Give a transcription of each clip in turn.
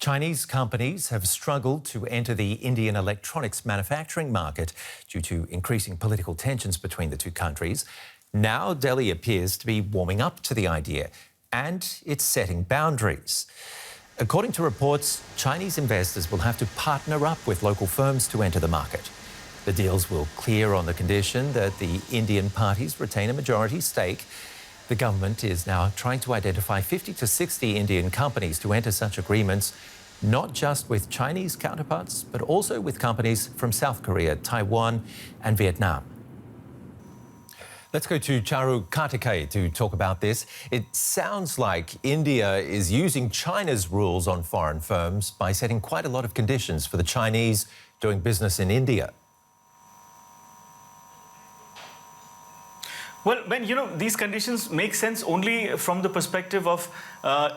Chinese companies have struggled to enter the Indian electronics manufacturing market due to increasing political tensions between the two countries. Now Delhi appears to be warming up to the idea, and it's setting boundaries. According to reports, Chinese investors will have to partner up with local firms to enter the market. The deals will clear on the condition that the Indian parties retain a majority stake. The government is now trying to identify 50 to 60 Indian companies to enter such agreements, not just with Chinese counterparts, but also with companies from South Korea, Taiwan and Vietnam. Let's go to Charu Kartikeya to talk about this. It sounds like India is using China's rules on foreign firms by setting quite a lot of conditions for the Chinese doing business in India. Well, Ben, these conditions make sense only from the perspective of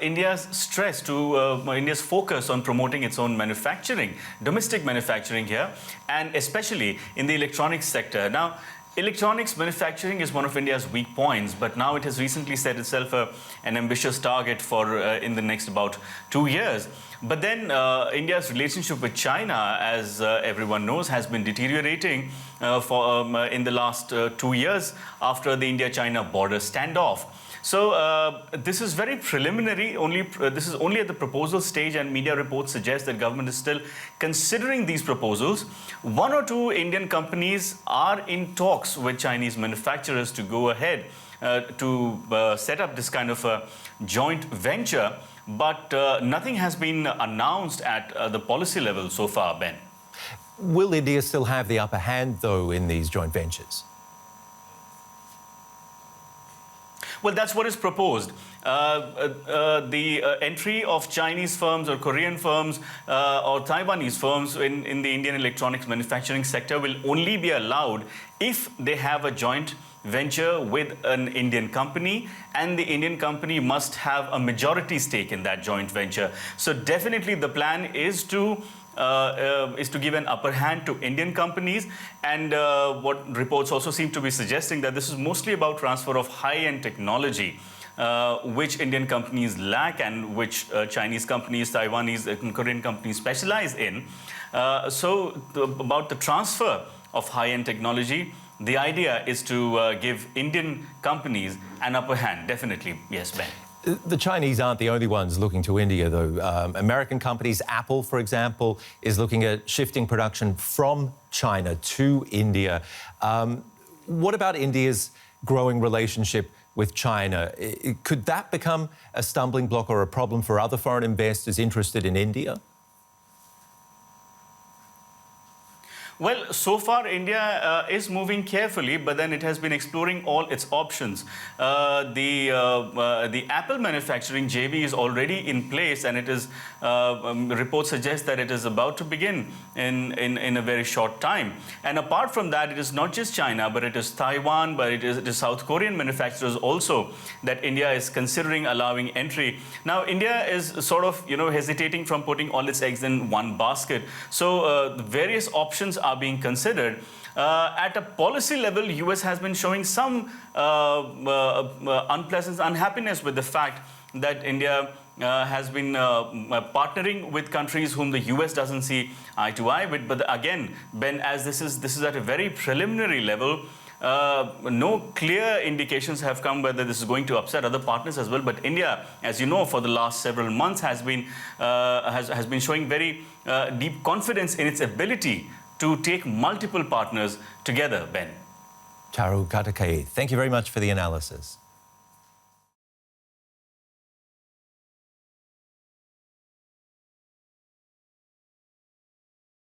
India's stress to India's focus on promoting its own manufacturing, domestic manufacturing here, and especially in the electronics sector. Now, electronics manufacturing is one of India's weak points, but now it has recently set itself an ambitious target for in the next about 2 years. But then India's relationship with China, as everyone knows, has been deteriorating in the last 2 years after the India-China border standoff. So this is very preliminary. This is only at the proposal stage, and media reports suggest that government is still considering these proposals. 1 or 2 Indian companies are in talks with Chinese manufacturers to go ahead to set up this kind of a joint venture, but nothing has been announced at the policy level so far, Ben. Will India still have the upper hand, though, in these joint ventures? Well, that's what is proposed. The entry of Chinese firms or Korean firms or Taiwanese firms in the Indian electronics manufacturing sector will only be allowed if they have a joint venture with an Indian company, and the Indian company must have a majority stake in that joint venture. So definitely the plan is to give an upper hand to Indian companies, and what reports also seem to be suggesting that this is mostly about transfer of high-end technology, which Indian companies lack and which Chinese companies, Taiwanese and Korean companies specialize in. About the transfer of high-end technology, the idea is to give Indian companies an upper hand, definitely. Yes, Ben. The Chinese aren't the only ones looking to India, though. American companies, Apple, for example, is looking at shifting production from China to India. What about India's growing relationship with China? Could that become a stumbling block or a problem for other foreign investors interested in India? Well, so far India is moving carefully, but then it has been exploring all its options. The Apple manufacturing JV is already in place, and it is reports suggest that it is about to begin in a very short time. And apart from that, it is not just China, but it is Taiwan, but it is South Korean manufacturers also that India is considering allowing entry. Now, India is sort of hesitating from putting all its eggs in one basket. So various options are being considered. At a policy level, US has been showing some unhappiness with the fact that India has been partnering with countries whom the US doesn't see eye to eye with. But again, Ben, as this is at a very preliminary level, no clear indications have come whether this is going to upset other partners as well. But India, as you know, for the last several months has been showing very deep confidence in its ability to take multiple partners together, Ben. Charu Kartikeya, thank you very much for the analysis.